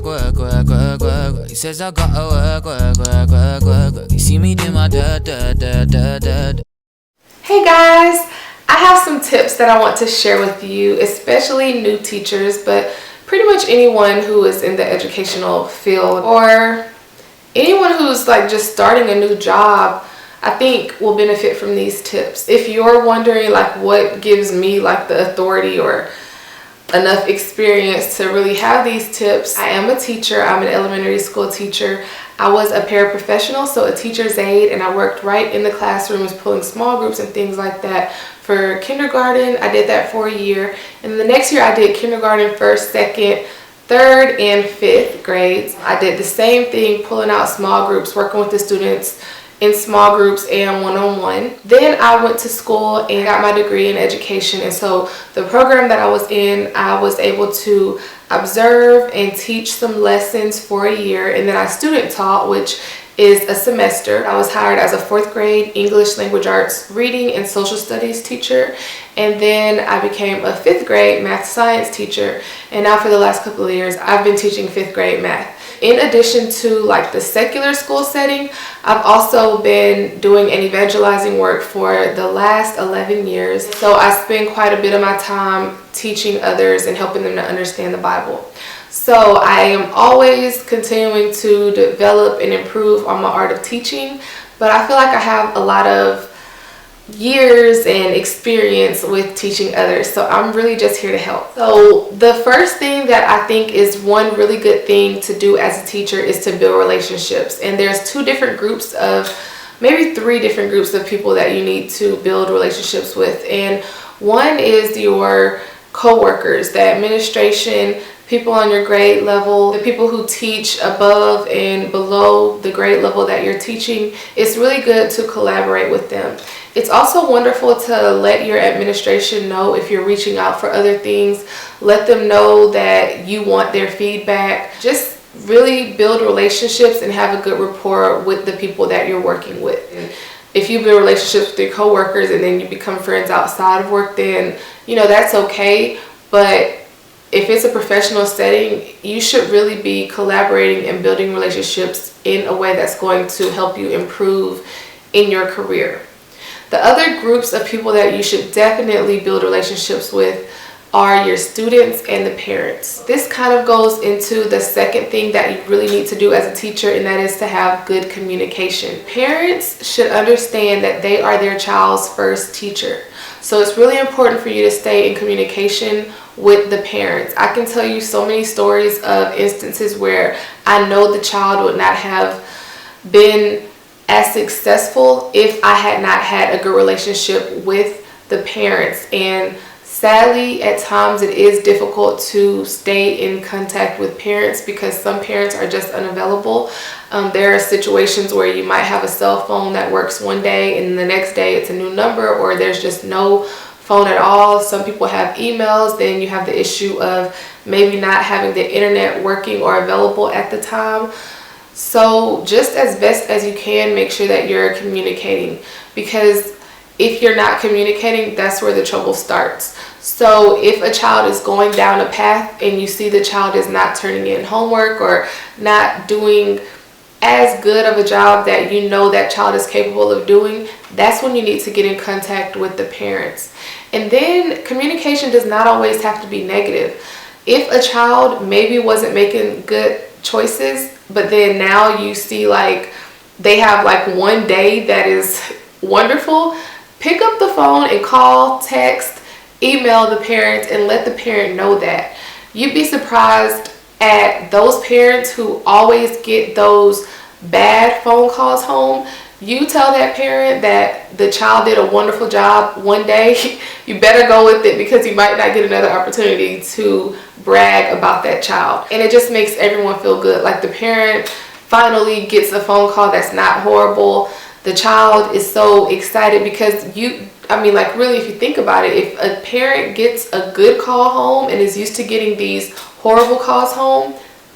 work. He says I gotta work. You see me do my da. Hey guys, I have some tips that I want to share with you, especially new teachers, but pretty much anyone who is in the educational field or anyone who's like just starting a new job, I think will benefit from these tips. If you're wondering like what gives me like the authority or enough experience to really have these tips, I am a teacher. I'm an elementary school teacher. I was a paraprofessional, so a teacher's aide, and I worked right in the classrooms pulling small groups and things like that for kindergarten. I did that for a year, and the next year I did kindergarten, first, second, third, and fifth grades. I did the same thing, pulling out small groups, working with the students in small groups and one-on-one. Then I went to school and got my degree in education, and so the program that I was in, I was able to observe and teach some lessons for a year, and then I student taught, which is a semester. I was hired as a fourth grade English language arts reading and social studies teacher, and then I became a fifth grade math science teacher, and now for the last couple of years I've been teaching fifth grade math. In addition to like the secular school setting, I've also been doing an evangelizing work for the last 11 years. So I spend quite a bit of my time teaching others and helping them to understand the Bible. So I am always continuing to develop and improve on my art of teaching, but I feel like I have a lot of years and experience with teaching others, so I'm really just here to help. So the first thing that I think is one really good thing to do as a teacher is to build relationships, and there's maybe three different groups of people that you need to build relationships with. And one is your co-workers, the administration, people on your grade level, the people who teach above and below the grade level that you're teaching. It's really good to collaborate with them. It's also wonderful to let your administration know if you're reaching out for other things. Let them know that you want their feedback. Just really build relationships and have a good rapport with the people that you're working with. And if you build relationships with your coworkers and then you become friends outside of work, then that's okay. But if it's a professional setting, you should really be collaborating and building relationships in a way that's going to help you improve in your career. The other groups of people that you should definitely build relationships with are your students and the parents. This kind of goes into the second thing that you really need to do as a teacher, and that is to have good communication. Parents should understand that they are their child's first teacher. So it's really important for you to stay in communication with the parents. I can tell you so many stories of instances where I know the child would not have been as successful if I had not had a good relationship with the parents. And sadly, at times it is difficult to stay in contact with parents because some parents are just unavailable. There are situations where you might have a cell phone that works one day and the next day it's a new number, or there's just no phone at all. Some people have emails. Then you have the issue of maybe not having the internet working or available at the time. So just as best as you can, make sure that you're communicating, because if you're not communicating, that's where the trouble starts. So if a child is going down a path and you see the child is not turning in homework or not doing as good of a job that you know that child is capable of doing, that's when you need to get in contact with the parents. And then communication does not always have to be negative. If a child maybe wasn't making good choices, but then now you see like they have like one day that is wonderful, pick up the phone and call, text, email the parents and let the parent know that. You'd be surprised at those parents who always get those bad phone calls home. You tell that parent that the child did a wonderful job one day, you better go with it, because you might not get another opportunity to brag about that child. And it just makes everyone feel good. Like the parent finally gets a phone call that's not horrible. The child is so excited because really, if you think about it, if a parent gets a good call home and is used to getting these horrible calls home,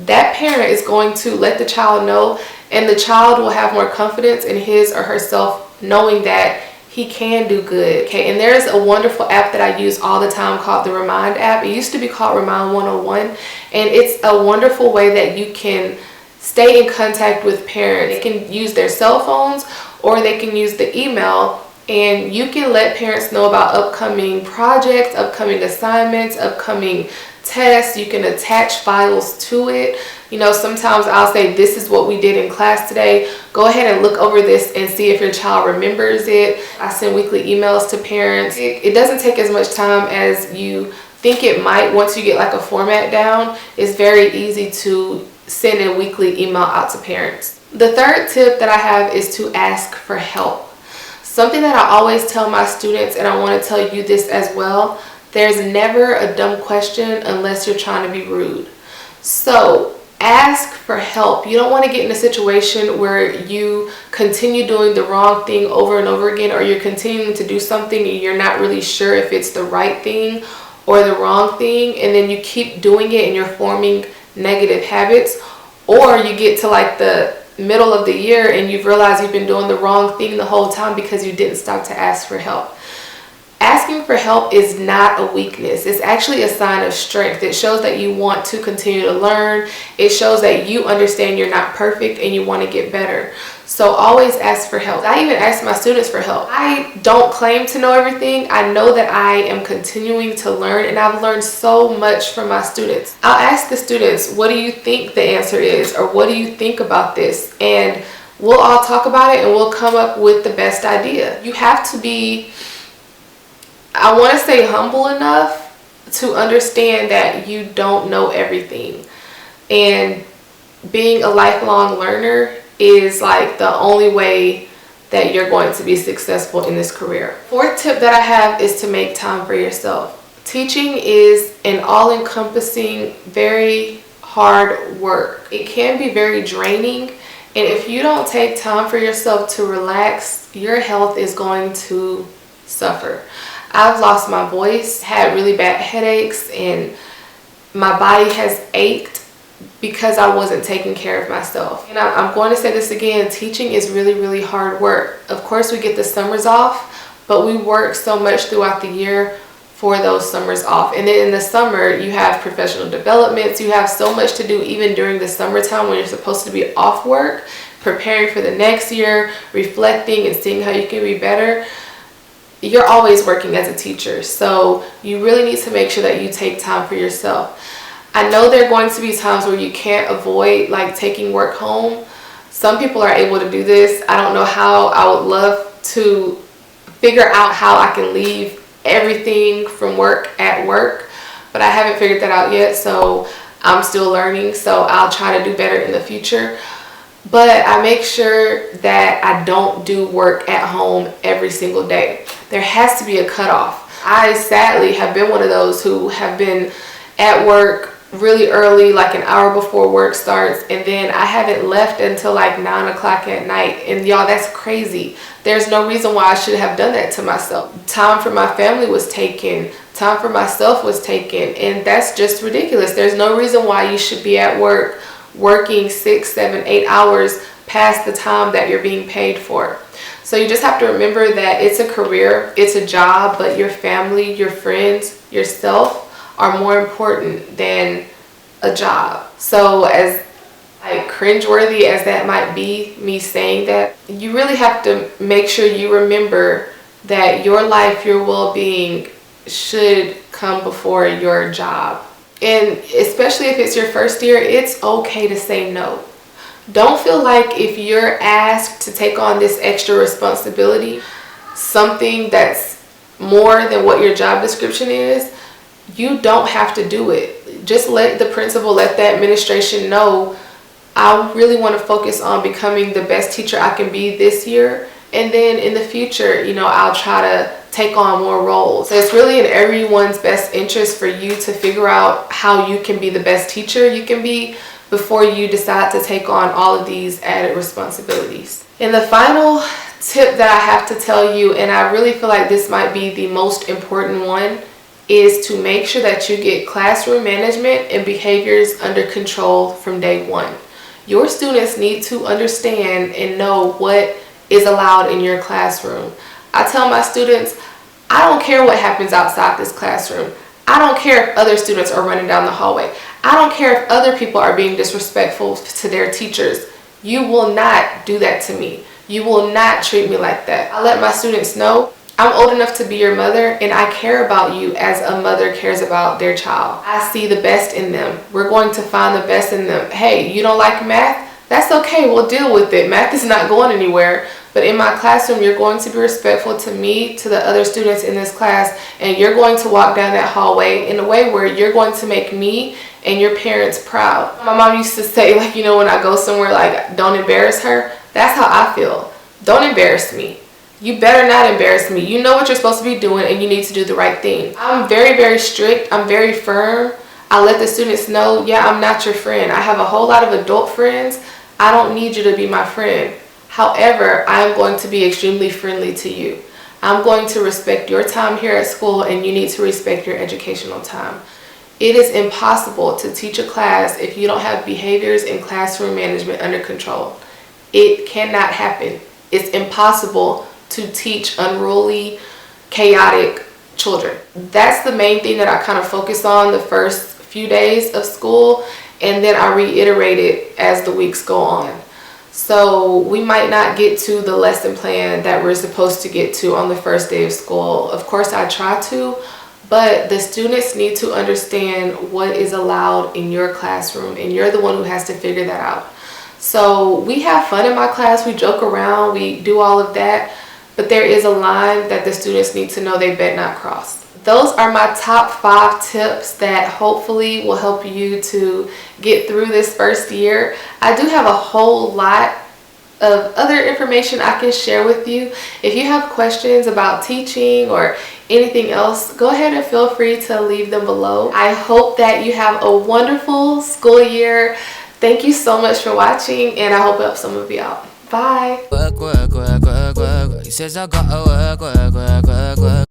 that parent is going to let the child know, and the child will have more confidence in his or herself knowing that he can do good. Okay, and there's a wonderful app that I use all the time called the Remind app. It used to be called Remind 101, and it's a wonderful way that you can stay in contact with parents. They can use their cell phones or they can use the email, and you can let parents know about upcoming projects, upcoming assignments, upcoming tests. You can attach files to it. You know, sometimes I'll say, this is what we did in class today. Go ahead and look over this and see if your child remembers it. I send weekly emails to parents. It doesn't take as much time as you think it might. Once you get like a format down, it's very easy to send a weekly email out to parents. The third tip that I have is to ask for help. Something that I always tell my students, and I want to tell you this as well, there's never a dumb question unless you're trying to be rude. So ask for help. You don't want to get in a situation where you continue doing the wrong thing over and over again, or you're continuing to do something and you're not really sure if it's the right thing or the wrong thing, and then you keep doing it and you're forming negative habits. Or you get to like the middle of the year and you've realized you've been doing the wrong thing the whole time because you didn't stop to ask for help. Asking for help is not a weakness. It's actually a sign of strength. It shows that you want to continue to learn. It shows that you understand you're not perfect and you want to get better. So always ask for help. I even ask my students for help. I don't claim to know everything. I know that I am continuing to learn, and I've learned so much from my students. I'll ask the students, what do you think the answer is? Or what do you think about this? And we'll all talk about it and we'll come up with the best idea. You have to be, I want to say, humble enough to understand that you don't know everything. And being a lifelong learner is like the only way that you're going to be successful in this career. Fourth tip that I have is to make time for yourself. Teaching is an all-encompassing, very hard work. It can be very draining, and if you don't take time for yourself to relax, your health is going to suffer. I've lost my voice, had really bad headaches, and my body has ached because I wasn't taking care of myself. And I'm going to say this again, teaching is really, really hard work. Of course, we get the summers off, but we work so much throughout the year for those summers off. And then in the summer, you have professional developments. You have so much to do even during the summertime when you're supposed to be off work, preparing for the next year, reflecting and seeing how you can be better. You're always working as a teacher, so you really need to make sure that you take time for yourself. I know there are going to be times where you can't avoid like taking work home. Some people are able to do this. I don't know how. I would love to figure out how I can leave everything from work at work, but I haven't figured that out yet, so I'm still learning, so I'll try to do better in the future. But I make sure that I don't do work at home every single day. There has to be a cutoff. I sadly have been one of those who have been at work really early, like an hour before work starts, and then I haven't left until like 9 o'clock at night. And y'all, that's crazy. There's no reason why I should have done that to myself. Time for my family was taken. Time for myself was taken. And that's just ridiculous. There's no reason why you should be at work working 6, 7, 8 hours past the time that you're being paid for. So you just have to remember that it's a career, it's a job, but your family, your friends, yourself are more important than a job. So as like cringeworthy as that might be, me saying that, you really have to make sure you remember that your life, your well-being should come before your job. And especially if it's your first year, it's okay to say no. Don't feel like if you're asked to take on this extra responsibility, something that's more than what your job description is, you don't have to do it. Just let the principal, let the administration know, I really want to focus on becoming the best teacher I can be this year. And then in the future, you know, I'll try to take on more roles. So it's really in everyone's best interest for you to figure out how you can be the best teacher you can be before you decide to take on all of these added responsibilities. And the final tip that I have to tell you, and I really feel like this might be the most important one, is to make sure that you get classroom management and behaviors under control from day one. Your students need to understand and know what is allowed in your classroom. I tell my students, I don't care what happens outside this classroom. I don't care if other students are running down the hallway. I don't care if other people are being disrespectful to their teachers. You will not do that to me. You will not treat me like that. I let my students know I'm old enough to be your mother, and I care about you as a mother cares about their child. I see the best in them. We're going to find the best in them. Hey, you don't like math? That's okay, we'll deal with it. Math is not going anywhere. But in my classroom, you're going to be respectful to me, to the other students in this class, and you're going to walk down that hallway in a way where you're going to make me and your parents proud. My mom used to say, like, you know, when I go somewhere, like, don't embarrass her. That's how I feel. Don't embarrass me. You better not embarrass me. You know what you're supposed to be doing, and you need to do the right thing. I'm very, very strict. I'm very firm. I let the students know, yeah, I'm not your friend. I have a whole lot of adult friends. I don't need you to be my friend. However, I am going to be extremely friendly to you. I'm going to respect your time here at school, and you need to respect your educational time. It is impossible to teach a class if you don't have behaviors and classroom management under control. It cannot happen. It's impossible to teach unruly, chaotic children. That's the main thing that I kind of focus on the first few days of school, and then I reiterate it as the weeks go on. So we might not get to the lesson plan that we're supposed to get to on the first day of school. Of course, I try to, but the students need to understand what is allowed in your classroom, and you're the one who has to figure that out. So we have fun in my class, we joke around, we do all of that, but there is a line that the students need to know they bet not cross. Those are my top 5 tips that hopefully will help you to get through this first year. I do have a whole lot of other information I can share with you. If you have questions about teaching or anything else, go ahead and feel free to leave them below. I hope that you have a wonderful school year. Thank you so much for watching, and I hope it helps some of you out. Bye. He says I gotta work.